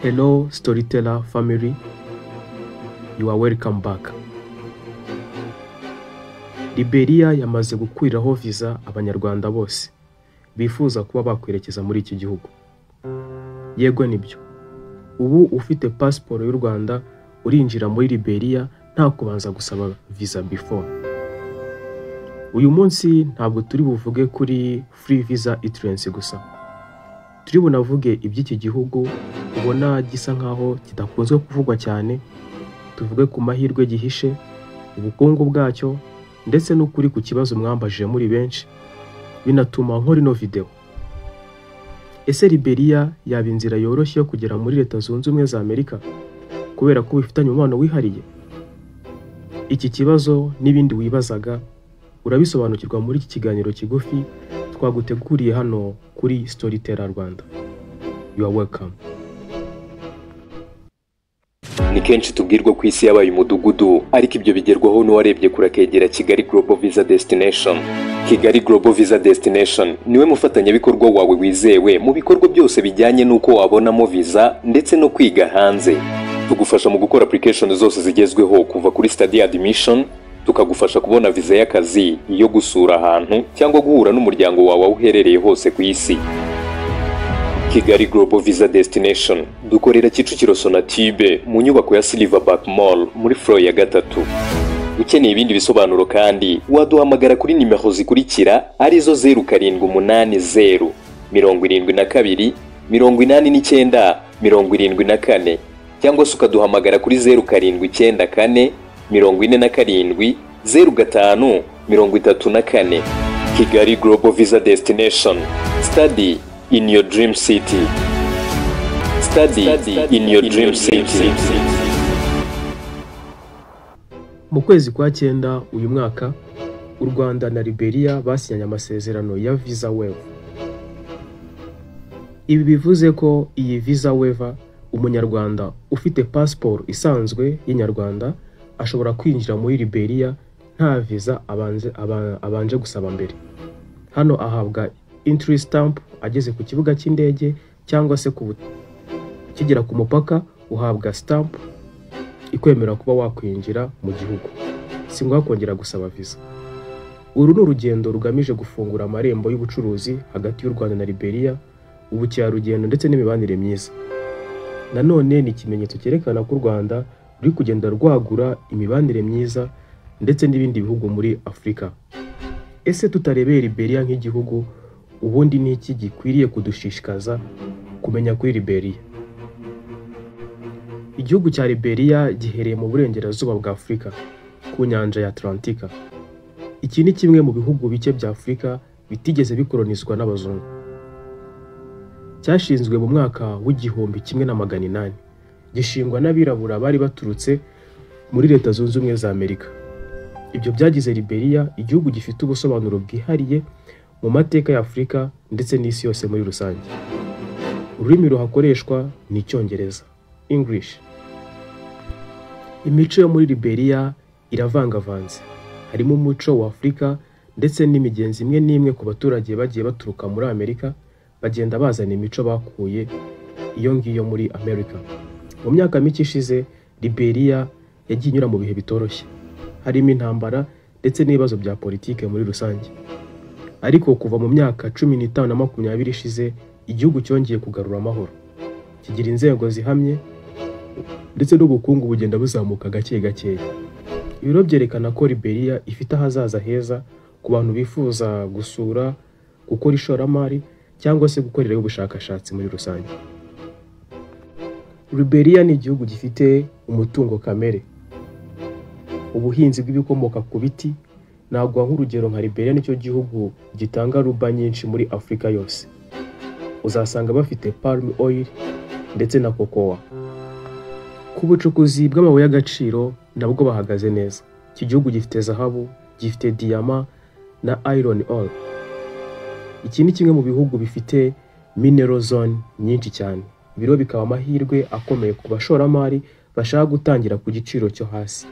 Hello Storyteller family, you are welcome back. Liberia yamaze gukuriraho visa abanyarwanda bose bifuza kuba bakwerekeza muri iki gihugu. Yego nibyo. Ubu ufite passport y'u Rwanda urinjira muri Liberia nta kubanza gusaba visa before. Uyu munsi ntabwo turi buvuge kuri free visa entrance gusa. Turi bunavuge iby'iki gihugu ubona gisa nkaho kidakunzwe kuvugwa cyane, tuvuge ku mahirwe gihishe, ubukungu bwacyo ndetse n'ukuri ku kibazo mwambajije muri benshi binatuma nkora ino video. Ese Liberia yaba inzira yoroshye yo kugera muri Leta Zunze Ubumwe za Amerika kubera ko bifitanye umubano wihariye? Iki kibazo n'ibindi wibazaga urabisobanukirwa muri iki kiganiro kigufi twaguteguriye hano kuri Storyteller Rwanda. You are welcome. Ni kenshi tubwirwa ku isi yabaye umudugudu, ariko ibyo bigerwaho n'uwarebye kurakegera Kigali Global Visa Destination. Kigali Global Visa Destination niwe mufatanyabikorwa wawe wizewe mu bikorwa byose bijyanye n'uko wabonamo visa ndetse no kwiga hanze. Tugufasha mu gukora application zose zigezweho kuva kuri study admission, tukagufasha kubona visa y'akazi, iyo gusura ahantu cyangwa guhura n'umuryango wawe aho uherereye hose ku isi. Kigali Global Visa Destination dukorera Kicukiro Sonatube mu nyubako ya Silverback Mall muri floor ya 3. Ukeneye ibindi bisobanuro kandi waduhamagara kuri nimero zikurikira arizo 0780 72 89 74 cyangwa se ukaduhamagara kuri 0794 47 05 34. Kigali Global Visa Destination. Study in your dream city. Study in your dream city. Mu kwezi kwa 9 uyu mwaka, u Rwanda na Liberia basinyanye amasezerano ya visa waiver. Ibi bivuze ko iyi visa waiver umunyarwanda ufite passport isanzwe y'inyarwanda ashobora kwinjira muri Liberia nta visa abanje gusaba mbere. Hano ahabwa entry stamp ageze ku kibuga cy'indege cyangwa se kigera ku mupaka uhabwa stamp ikwemera kuba wakwinjira mu gihugu. Singwa kongera gusaba visa. Uru ni urugendo rugamije gufungura amarembo y'ubucuruzi hagati y'u Rwanda na Liberia, ubukerarugendo ndetse n'imibanire myiza. Nanone ni ikimenyetso cyerekana ko u Rwanda ruri kugenda rwagura imibanire myiza ndetse n'ibindi bihugu muri Afrika. Ese tutarebeye Liberia nk'igihugu, ubundi ni iki gikwiriye kudushishikaza kumenya kuri Liberia? Igihugu cya Liberia gihereye mu burengerazuba bwa Afrika ku nyanja ya Atlantika. Iki ni kimwe mu bihugu bike bya Afrika bitigeze bikolonizwa n'abazungu. Cyashinzwe mu mwaka w'1800, gishingwa n'abirabura bari baturutse muri Leta Zunze Ubumwe za Amerika. Ibyo byagize Liberia igihugu gifite ubusobanuro bwihariye mu mateka ya Afrika ndetse n'isi yose muri rusange. Ururimi ruhakoreshwa ni Icyongereza, English. Imico yo muri Liberia iravangavanze. Harimo umuco wa Afrika ndetse n'imigenzi imwe n'imwe ku baturage bagiye baturuka muri Amerika bagenda bazana imico bakuye iyo ngiyo muri Amerika. Mu myaka mike ishize Liberia yagiye inyura mu bihe bitoroshye, harimo intambara ndetse n'ibibazo bya politike muri rusange. Ariko kuva mu myaka 15 na 20 ishize igihugu cyongeye kugarura amahoro, kigira inzego zihamye ndetse n'ubukungu bugenda buzamuka gake gake. Ibiro byerekana ko Liberia ifite ahazaza heza ku bantu bifuza gusura, gukora ishoramari cyangwa se gukorera ubushakashatsi muri rusange. Liberia ni igihugu gifite umutungo kamere, ubuhinzi bw'ibikomoka ku biti. Nagwa nk'urugero nka Liberia nicyo gihugu gitanga ruba nyinshi muri Afrika yose. Uzasanga bafite palm oil ndetse na cocoa. Ku bucukuzi bw'amabuye y'agaciro nabwo bahagaze neza. Iki gihugu gifite zahabu, gifite diamant na iron ore. Iki ni kimwe mu bihugu bifite mineral zone nyinshi cyane. Biro bikaba amahirwe akomeye ku bashoramari bashaka gutangira ku giciro cyo hasi.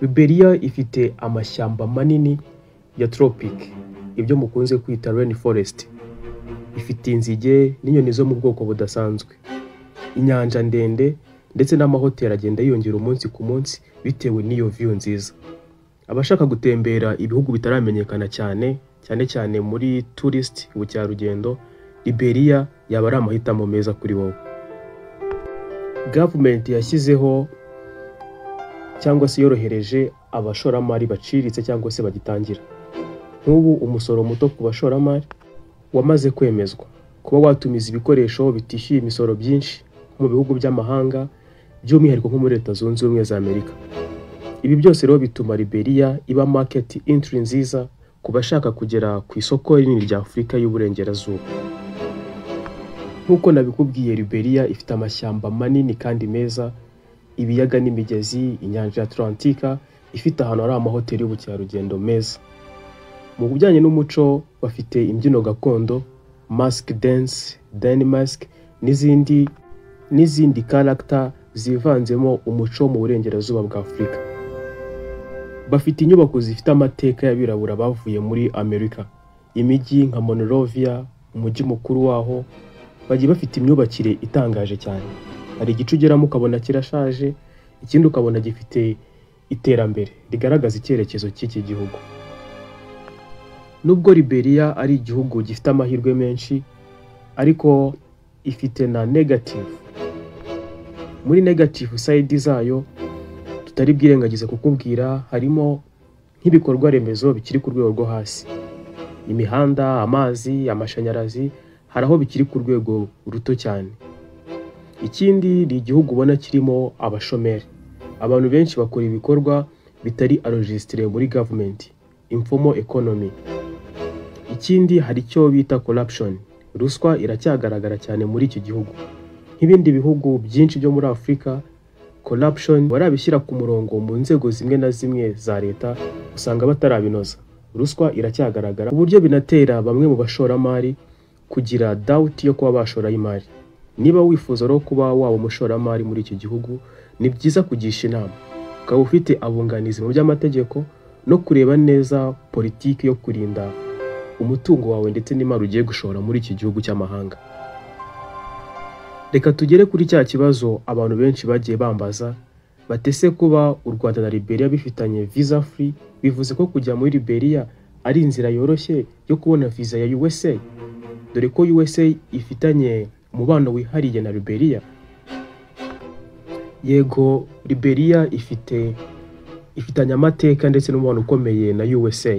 Liberia ifite amashyamba manini ya tropic, ibyo mukunze kwita rainforest. Ifite inzige n'inyoni zo mu bwoko budasanzwe. inyanja ndende ndetse n'amahoteli agenda yiyongera umunsi ku munsi bitewe n'iyo view nziza. Abashaka gutembera ibihugu bitaramenyekana cyane cyane muri tourist ubukerarugendo, Liberia yaba ari amahitamo meza kuri wowe. Government yashyizeho cyangwa se yorohereje abashoramari baciriritse cyangwa se bagitangira. Nk'ubu umusoro muto ku bashoramari wamaze kwemezwa, kuba watumiza ibikoresho bitishyuye imisoro byinshi mu bihugu by'amahanga, by'umwihariko nko muri Leta Zunze Ubumwe za Amerika. Ibi byose rero bituma Liberia iba market entry nziza ku bashaka kugera ku isoko rinini rya Afurika y'Uburengerazuba. Nk'uko nabikubwiye, Liberia ifite amashyamba manini kandi meza, ibiyaga n'imigezi, inyanja ya Atlantika, ifite ahantu hari amahoteli y'ubukerarugendo meza. Mu bijyanye n'umuco bafite imbyino gakondo, mask dance, Danimask n'izindi character zivanzemo umuco mu burengerazuba bwa Afurika. Bafite inyubako zifite amateka y'abirabura bavuye muri Amerika. Imijyi nka Monrovia, umujyi mukuru waho, bagiye bafite imyubakire itangaje cyane. Hari igice ugeramo ukabona kirashaje, ikindi ukabona gifite iterambere rigaragaza icyerekezo cy'iki gihugu. Nubwo Liberia ari igihugu gifite amahirwe menshi, ariko ifite na negative. Muri negative side zayo tutari bwirengagize kukubwira, harimo nk'ibikorwa remezo bikiri ku rwego rwo hasi. Imihanda, amazi, amashanyarazi, hari aho bikiri ku rwego ruto cyane. Ikindi ni igihugu ubona kirimo abashomeri. Abantu benshi bakora ibikorwa bitari enregistré muri government, informal economy. Ikindi hari icyo bita corruption. Ruswa iracyagaragara cyane muri iki gihugu. Nk'ibindi bihugu byinshi byo muri Afurika, corruption barabishyira ku murongo mu nzego zimwe na zimwe za leta, usanga batarabinoza. Ruswa iracyagaragara ku buryo binatera bamwe mu bashoramari kugira doubt yo kuba bashora imari. Niba wifuza rero kuba waba umushoramari muri iki gihugu, ni byiza kugisha inama, ukaba ufite abunganizi mu by'amategeko no kureba neza politiki yo kurinda umutungo wawe ndetse n'imari ugiye gushora muri iki gihugu cy'amahanga. Reka tugere kuri cya kibazo abantu benshi bagiye bambaza, batese kuba u Rwanda na Liberia bifitanye visa free, bivuze ko kujya muri Liberia ari inzira yoroshye yo kubona visa ya USA, dore ko USA ifitanye umubano wihariye na Liberia. Yego, Liberia ifitanye amateka ndetse n'umubano ukomeye na USA,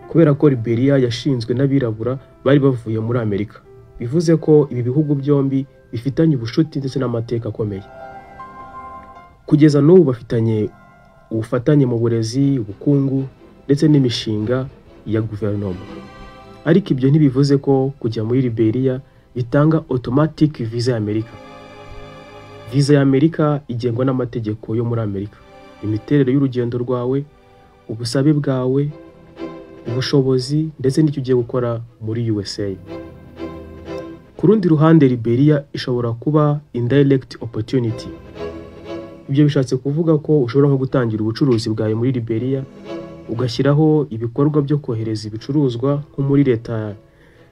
kubera ko Liberia yashinzwe n'abirabura bari bavuye muri Amerika. Bivuze ko ibi bihugu byombi bifitanye ubushuti ndetse n'amateka akomeye. Kugeza n'ubu bafitanye ubufatanye mu burezi, ubukungu ndetse n'imishinga ya guverinoma. Ariko ibyo ntibivuze ko kujya muri Liberia bitanga automatic visa ya Amerika. Visa ya Amerika igengwa n'amategeko yo muri Amerika. Imiterere y'urugendo rwawe, ubusabe bwawe, ubushobozi ndetse n'icyo ugiye gukora muri USA. Ku rundi ruhande, Liberia ishobora kuba indirect opportunity. Ibyo bishatse kuvuga ko ushobora nko gutangira ubucuruzi bwawe muri Liberia, ugashyiraho ibikorwa byo kohereza ibicuruzwa nko muri leta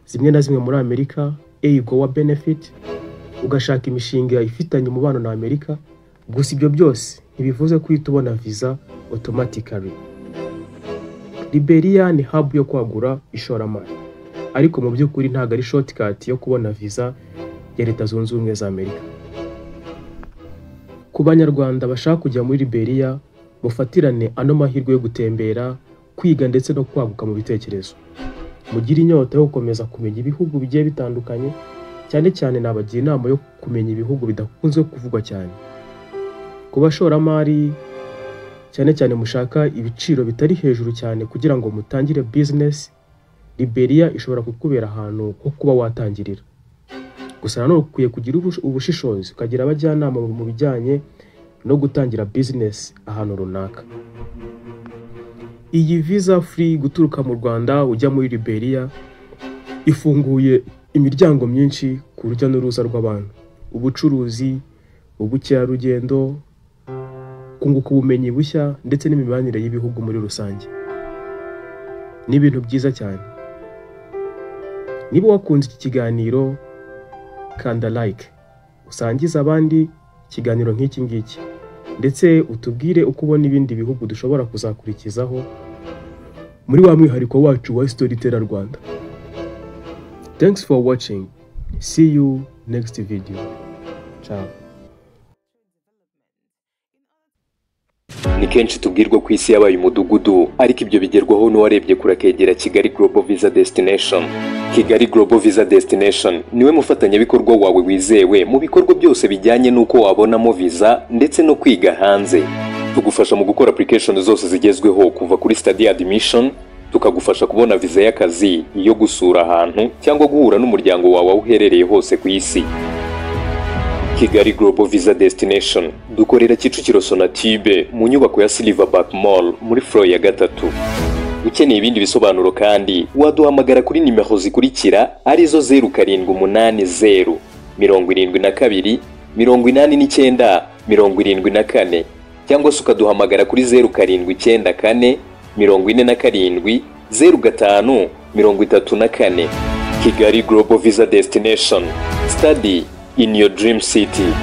zimwe na zimwe muri Amerika, AGOA benefit, ugashaka imishinga ifitanye umubano na Amerika. Gusa ibyo byose ntibivuze ko uhita ubona visa automatically. Liberia ni hub yo kwagura ishoramari, ariko mu by'ukuri ntabwo ari shortcut yo kubona visa ya Leta Zunze Ubumwe za Amerika. Ku banyarwanda bashaka kujya muri Liberia, mufatirane ano mahirwe yo gutembera, kwiga ndetse no kwaguka mu bitekerezo. Mugire inyota yo gukomeza kumenya ibihugu bigiye bitandukanye, cyane cyane nabagira inama yo kumenya ibihugu bidakunze kuvugwa cyane. Ku bashoramari, cyane cyane mushaka ibiciro bitari hejuru cyane kugira ngo mutangire business, Liberia ishobora kukubera ahantu ho kuba watangirira. Gusa nanone ukwiye kugira ubushishozi, ukagira abajyanama mu bijyanye no gutangira business ahantu runaka. Iyi visa free guturuka mu Rwanda ujya muri Liberia ifunguye imiryango myinshi ku rujya n'uruza rw'abantu, ubucuruzi, ubukerarugendo, kunguka ubumenyi bushya ndetse n'imibanire y'ibihugu muri rusange. Ni ibintu byiza cyane. Niba wakunze iki kiganiro, kanda like, usangize abandi ikiganiro nk'iki ngiki, ndetse utubwire uko ubona ibindi bihugu dushobora kuzakurikizaho muri wa mwihariko wacu wa Storyteller Rwanda. Thanks for watching. See you next video. Ciao. Ni kenshi tubwirwa ku isi yabaye umudugudu, ariko ibyo bigerwaho n'uwarebye kure akegera Kigali Global Visa Destination. Kigali Global Visa Destination niwe mufatanyabikorwa wawe wizewe mu bikorwa byose bijyanye n'uko wabonamo visa ndetse no kwiga hanze. Tugufasha mu gukora application zose zigezweho kuva kuri study admission, tukagufasha kubona visa y'akazi, iyo gusura ahantu cyangwa guhura n'umuryango wawe aho uherereye hose ku isi. Kigali Global Visa Destination dukorera Kicukiro Sonatube mu nyubako ya Silverback Mall muri floor ya 3. Ukeneye ibindi bisobanuro kandi waduhamagara kuri nimero zikurikira arizo 0780 72 89 74 cyangwa se ukaduhamagara kuri 0794 47 05 34. Kigali Global Visa Destination. Study in your dream city.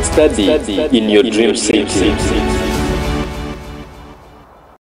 Study in your dream city.